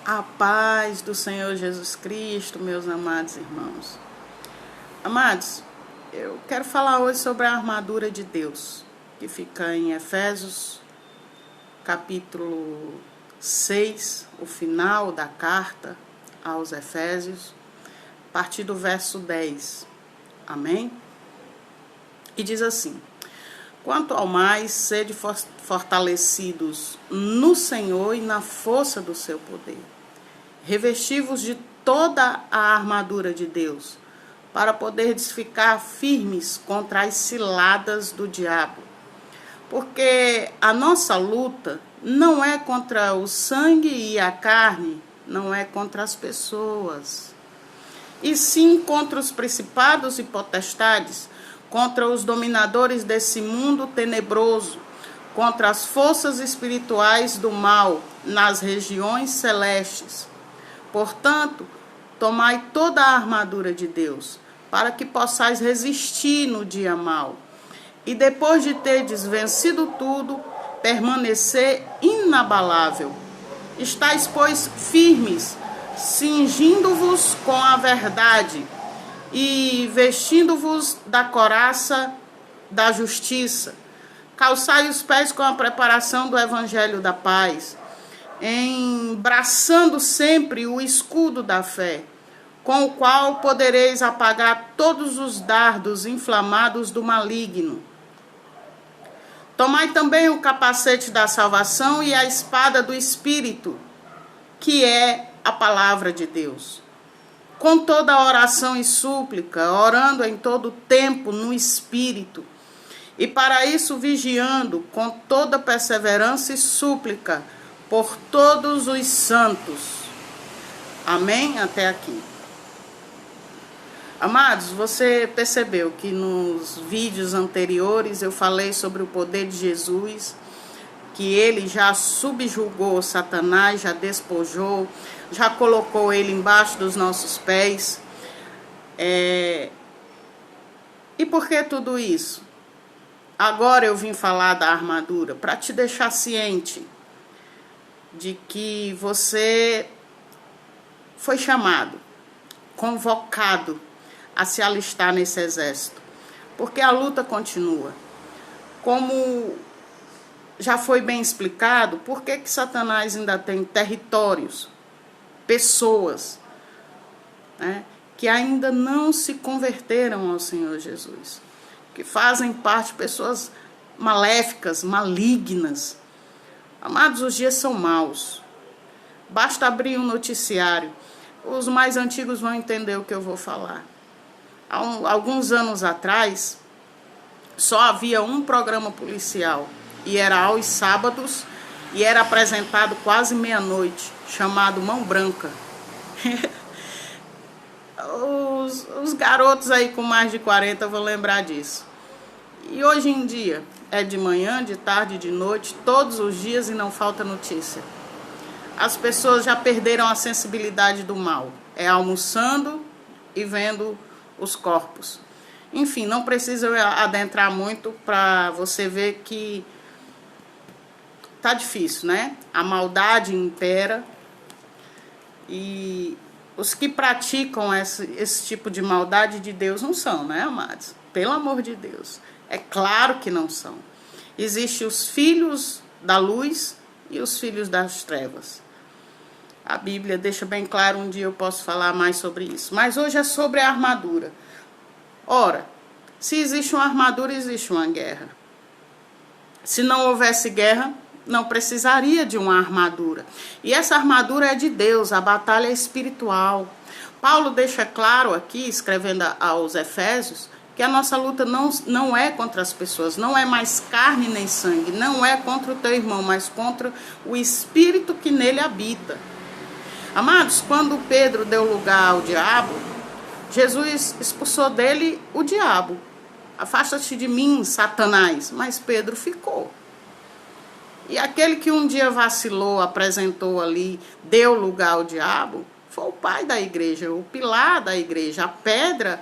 A paz do Senhor Jesus Cristo, meus amados irmãos. Amados, eu quero falar hoje sobre a armadura de Deus, que fica em Efésios, capítulo 6, o final da carta aos Efésios, a partir do verso 10. Amém? E diz assim: quanto ao mais, sede fortalecidos no Senhor e na força do seu poder. Revesti-vos de toda a armadura de Deus, para poderes ficar firmes contra as ciladas do diabo. Porque a nossa luta não é contra o sangue e a carne, não é contra as pessoas, e sim contra os principados e potestades, contra os dominadores desse mundo tenebroso, contra as forças espirituais do mal nas regiões celestes. Portanto, tomai toda a armadura de Deus, para que possais resistir no dia mau, e depois de terdes vencido tudo, permanecer inabalável. Estais, pois, firmes, cingindo-vos com a verdade, e vestindo-vos da couraça da justiça. Calçai os pés com a preparação do evangelho da paz, embraçando sempre o escudo da fé, com o qual podereis apagar todos os dardos inflamados do maligno. Tomai também o capacete da salvação e a espada do Espírito, que é a palavra de Deus. Com toda oração e súplica, orando em todo tempo no Espírito, e para isso vigiando com toda perseverança e súplica por todos os santos. Amém? Até aqui. Amados, você percebeu que nos vídeos anteriores eu falei sobre o poder de Jesus, que ele já subjugou Satanás, já despojou, já colocou ele embaixo dos nossos pés. E por que tudo isso? Agora eu vim falar da armadura para te deixar ciente de que você foi chamado, convocado a se alistar nesse exército, porque a luta continua. Como já foi bem explicado, por que Satanás ainda tem territórios, pessoas, né, que ainda não se converteram ao Senhor Jesus, que fazem parte de pessoas maléficas, malignas. Amados, os dias são maus. Basta abrir um noticiário. Os mais antigos vão entender o que eu vou falar. Há alguns anos atrás, só havia um programa policial, e era aos sábados, e era apresentado quase meia-noite, chamado Mão Branca. Os garotos aí com mais de 40 vão lembrar disso. E hoje em dia, é de manhã, de tarde, de noite, todos os dias, e não falta notícia. As pessoas já perderam a sensibilidade do mal. É almoçando e vendo os corpos. Enfim, não precisa adentrar muito para você ver que tá difícil, né? A maldade impera, e os que praticam esse tipo de maldade de Deus não são, né, amados? Pelo amor de Deus. É claro que não são. Existem os filhos da luz e os filhos das trevas. A Bíblia deixa bem claro, um dia eu posso falar mais sobre isso. Mas hoje é sobre a armadura. Ora, se existe uma armadura, existe uma guerra. Se não houvesse guerra, não precisaria de uma armadura. E essa armadura é de Deus, a batalha é espiritual. Paulo deixa claro aqui, escrevendo aos Efésios, que a nossa luta não é contra as pessoas, não é mais carne nem sangue, não é contra o teu irmão, mas contra o espírito que nele habita. Amados, quando Pedro deu lugar ao diabo, Jesus expulsou dele o diabo. Afasta-te de mim, Satanás. Mas Pedro ficou. E aquele que um dia vacilou, apresentou ali, deu lugar ao diabo, foi o pai da igreja, o pilar da igreja, a pedra,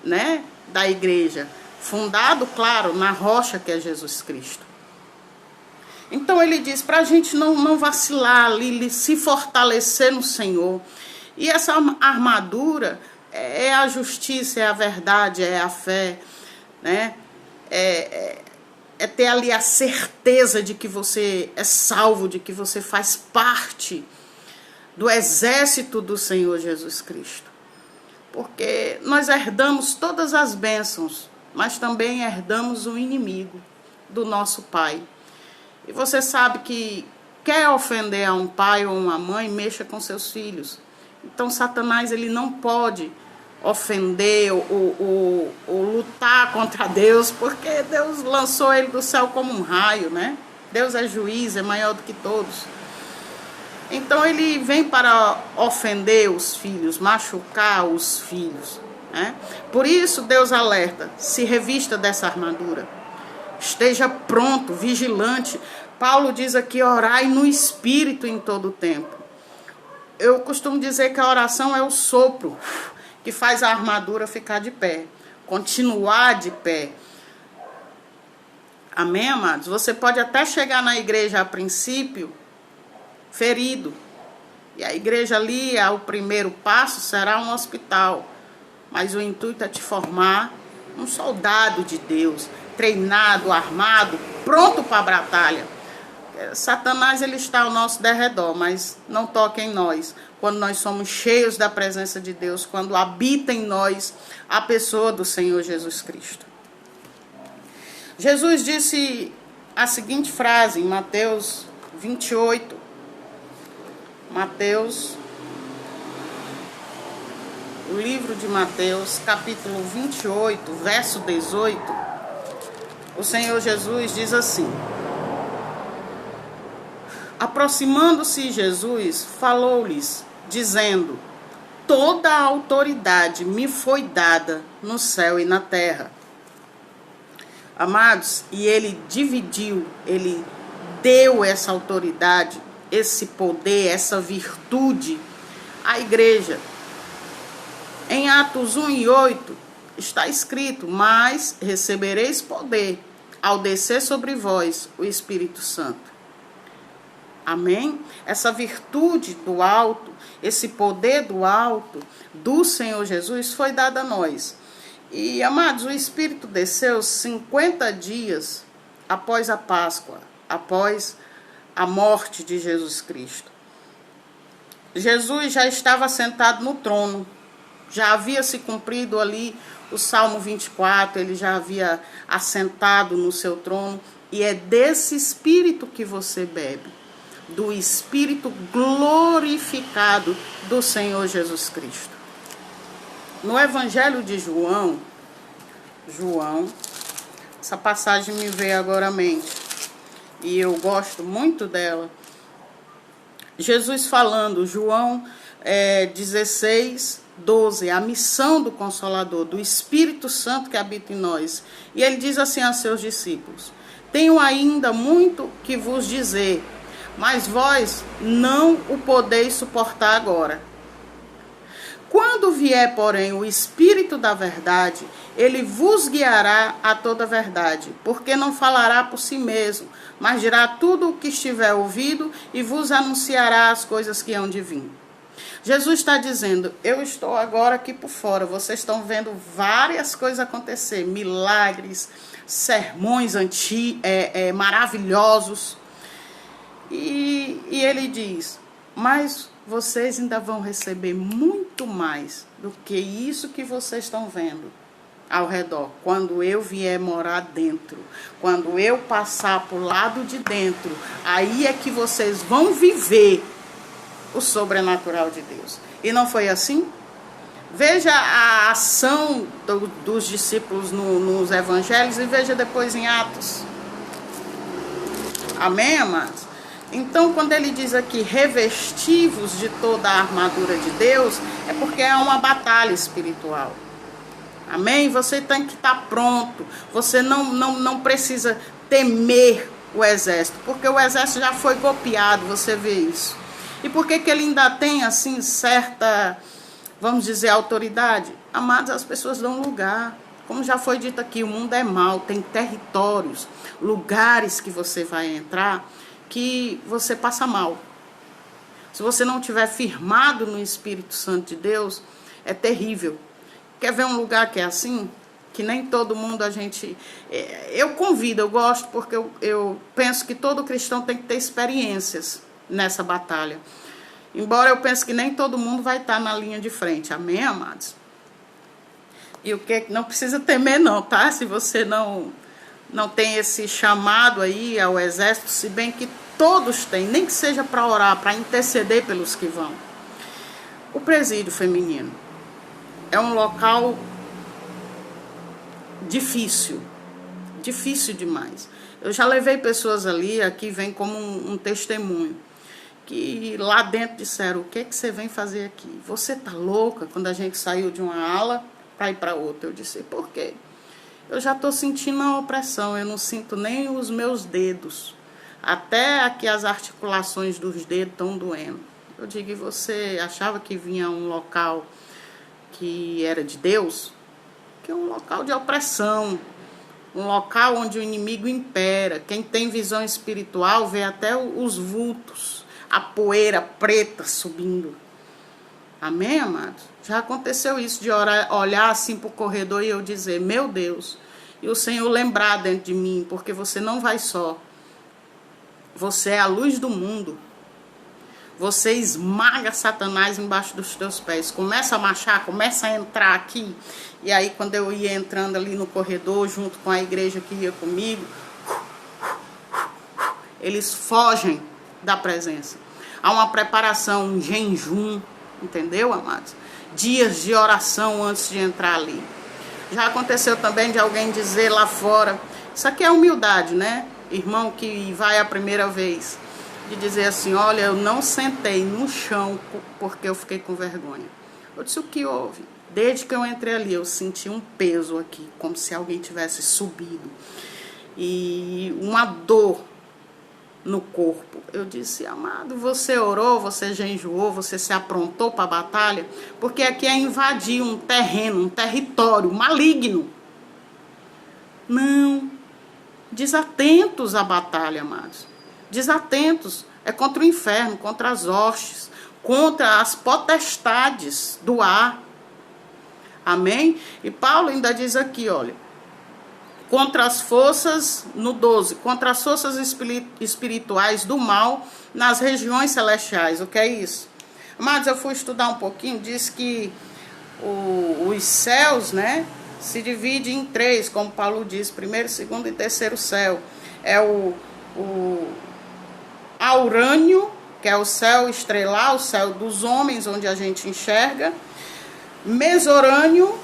né, da igreja, fundado, claro, na rocha que é Jesus Cristo. Então ele diz para a gente não vacilar ali, se fortalecer no Senhor. E essa armadura é a justiça, é a verdade, é a fé, né? É ter ali a certeza de que você é salvo, de que você faz parte do exército do Senhor Jesus Cristo. Porque nós herdamos todas as bênçãos, mas também herdamos o inimigo do nosso pai. E você sabe que quer ofender a um pai ou uma mãe, mexa com seus filhos. Então Satanás ele não pode ofender ou lutar contra Deus, porque Deus lançou ele do céu como um raio, né? Deus é juiz, é maior do que todos. Então ele vem para ofender os filhos, machucar os filhos, né? Por isso Deus alerta, se revista dessa armadura. Esteja pronto, vigilante. Paulo diz aqui, orai no Espírito em todo o tempo. Eu costumo dizer que a oração é o sopro que faz a armadura ficar de pé, continuar de pé. Amém, amados? Você pode até chegar na igreja a princípio ferido. E a igreja ali, o primeiro passo será um hospital. Mas o intuito é te formar um soldado de Deus, treinado, armado, pronto para a batalha. Satanás ele está ao nosso derredor, mas não toca em nós. Quando nós somos cheios da presença de Deus, quando habita em nós a pessoa do Senhor Jesus Cristo. Jesus disse a seguinte frase em Mateus 28. Mateus, o livro de Mateus, capítulo 28, verso 18. O Senhor Jesus diz assim: aproximando-se Jesus, falou-lhes, dizendo: toda a autoridade me foi dada no céu e na terra. Amados, e ele dividiu, ele deu essa autoridade, esse poder, essa virtude à igreja. Em Atos 1:8 está escrito: mas recebereis poder ao descer sobre vós o Espírito Santo. Amém? Essa virtude do alto, esse poder do alto do Senhor Jesus foi dado a nós. E, amados, o Espírito desceu 50 dias após a Páscoa, após a morte de Jesus Cristo. Jesus já estava sentado no trono, já havia se cumprido ali o Salmo 24, ele já havia assentado no seu trono, e é desse Espírito que você bebe. Do Espírito glorificado do Senhor Jesus Cristo. No Evangelho de João, essa passagem me veio agora à mente, e eu gosto muito dela. Jesus falando, João 16:12, a missão do Consolador, do Espírito Santo que habita em nós. E ele diz assim a seus discípulos: tenho ainda muito que vos dizer, mas vós não o podeis suportar agora. Quando vier, porém, o Espírito da verdade, ele vos guiará a toda a verdade, porque não falará por si mesmo, mas dirá tudo o que estiver ouvido e vos anunciará as coisas que hão de vir. Jesus está dizendo, eu estou agora aqui por fora, vocês estão vendo várias coisas acontecer, milagres, sermões maravilhosos. E ele diz, mas vocês ainda vão receber muito mais do que isso que vocês estão vendo ao redor. Quando eu vier morar dentro, quando eu passar para o lado de dentro, aí é que vocês vão viver o sobrenatural de Deus. E não foi assim? Veja a ação dos discípulos nos evangelhos e veja depois em Atos. Amém, amados? Então, quando ele diz aqui, revestivos de toda a armadura de Deus, é porque é uma batalha espiritual. Amém? Você tem que estar pronto. Você não precisa temer o exército, porque o exército já foi golpeado, você vê isso. E por que ele ainda tem, assim, certa, vamos dizer, autoridade? Amados, as pessoas dão lugar. Como já foi dito aqui, o mundo é mau, tem territórios, lugares que você vai entrar, que você passa mal. Se você não estiver firmado no Espírito Santo de Deus, é terrível. Quer ver um lugar que é assim? Que nem todo mundo a gente... Eu convido, eu gosto, porque eu penso que todo cristão tem que ter experiências nessa batalha. Embora eu pense que nem todo mundo vai estar na linha de frente. Amém, amados? E o que não precisa temer não, tá? Se você não tem esse chamado aí ao exército, se bem que todos têm, nem que seja para orar, para interceder pelos que vão. O presídio feminino é um local difícil demais. Eu já levei pessoas ali, aqui vem como um testemunho, que lá dentro disseram: o que você vem fazer aqui? Você tá louca? Quando a gente saiu de uma ala para ir para outra, eu disse: por quê? Eu já estou sentindo a opressão, eu não sinto nem os meus dedos, até aqui as articulações dos dedos estão doendo. Eu digo: e você achava que vinha um local que era de Deus? Que é um local de opressão, um local onde o inimigo impera. Quem tem visão espiritual vê até os vultos, a poeira preta subindo. Amém, amados? Já aconteceu isso, de olhar assim para o corredor e eu dizer: meu Deus, e o Senhor lembrar dentro de mim, porque você não vai só. Você é a luz do mundo. Você esmaga Satanás embaixo dos teus pés. Começa a marchar, começa a entrar aqui. E aí quando eu ia entrando ali no corredor, junto com a igreja que ia comigo, eles fogem da presença. Há uma preparação, um jejum, entendeu, amados? Dias de oração antes de entrar ali. Já aconteceu também de alguém dizer lá fora, isso aqui é humildade, né? Irmão que vai a primeira vez, de dizer assim: olha, eu não sentei no chão porque eu fiquei com vergonha. Eu disse: o que houve? Desde que eu entrei ali, eu senti um peso aqui, como se alguém tivesse subido. E uma dor no corpo. Eu disse: amado, você orou, você jejuou, você se aprontou para a batalha? Porque aqui é invadir um terreno, um território maligno. Não. Desatentos à batalha, amados. Desatentos. É contra o inferno, contra as hostes, contra as potestades do ar. Amém? E Paulo ainda diz aqui, olha, contra as forças, no 12, contra as forças espirituais do mal nas regiões celestiais. O que é isso? Amados, eu fui estudar um pouquinho, diz que os céus, né, se divide em três, como Paulo diz: primeiro, segundo e terceiro céu. É o aurânio, que é o céu estrelar, o céu dos homens, onde a gente enxerga. Mesorânio,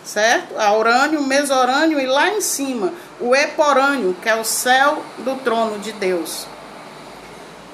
certo? Aurânio, mesorânio, e lá em cima o eporânio, que é o céu do trono de Deus.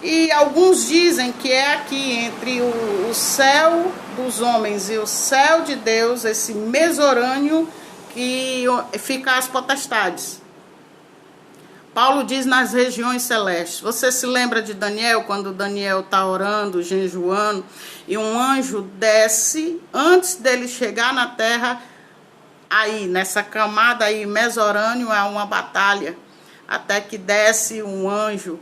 E alguns dizem que é aqui entre o céu dos homens e o céu de Deus, esse mesorânio, que fica as potestades. Paulo diz nas regiões celestes. Você se lembra de Daniel, quando Daniel está orando, jejuando, e um anjo desce, antes dele chegar na terra, aí, nessa camada aí, mesorâneo, há uma batalha, até que desce um anjo,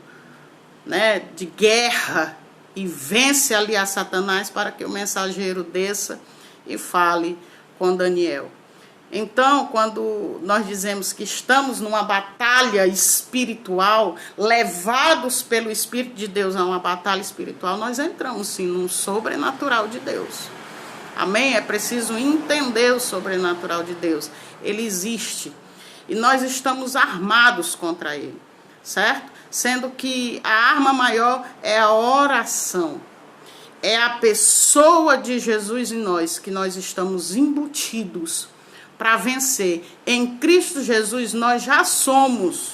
né, de guerra, e vence ali a Satanás, para que o mensageiro desça e fale com Daniel. Então, quando nós dizemos que estamos numa batalha espiritual, levados pelo Espírito de Deus a uma batalha espiritual, nós entramos sim num sobrenatural de Deus. Amém? É preciso entender o sobrenatural de Deus. Ele existe. E nós estamos armados contra ele, certo? Sendo que a arma maior é a oração. É a pessoa de Jesus em nós, que nós estamos embutidos para vencer. Em Cristo Jesus nós já somos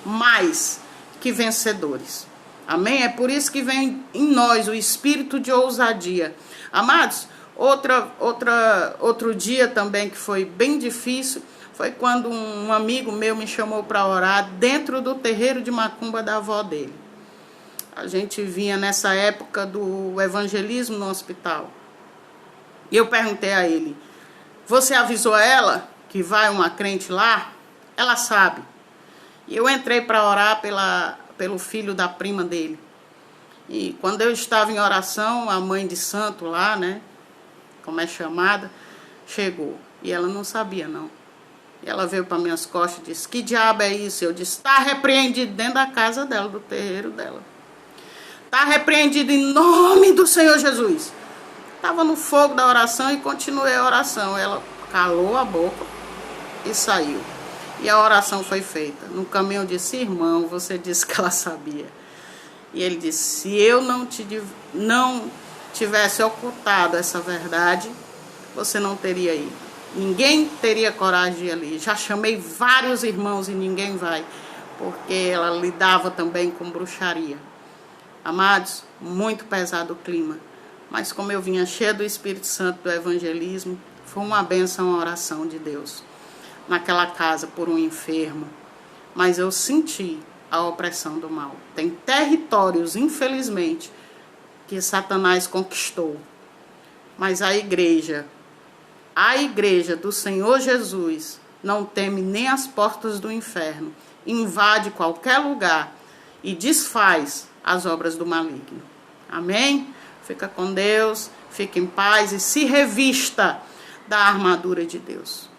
mais que vencedores. Amém? É por isso que vem em nós o espírito de ousadia. Amados, outro dia também que foi bem difícil, foi quando um amigo meu me chamou para orar dentro do terreiro de macumba da avó dele. A gente vinha nessa época do evangelismo no hospital. E eu perguntei a ele: você avisou ela que vai uma crente lá? Ela sabe. E eu entrei para orar pelo filho da prima dele. E quando eu estava em oração, a mãe de santo lá, né, como é chamada, chegou. E ela não sabia, não. E ela veio para minhas costas e disse: que diabo é isso? Eu disse: está repreendido dentro da casa dela, do terreiro dela. Está repreendido em nome do Senhor Jesus. Estava no fogo da oração e continuei a oração. Ela calou a boca e saiu. E a oração foi feita. No caminho eu disse: irmão, você disse que ela sabia. E ele disse: se eu não tivesse ocultado essa verdade, você não teria ido. Ninguém teria coragem de ir ali. Já chamei vários irmãos e ninguém vai, porque ela lidava também com bruxaria. Amados, muito pesado o clima. Mas como eu vinha cheia do Espírito Santo, do evangelismo, foi uma bênção a oração de Deus naquela casa por um enfermo. Mas eu senti a opressão do mal. Tem territórios, infelizmente, que Satanás conquistou. Mas a igreja do Senhor Jesus não teme nem as portas do inferno. Invade qualquer lugar e desfaz as obras do maligno. Amém? Fica com Deus, fique em paz e se revista da armadura de Deus.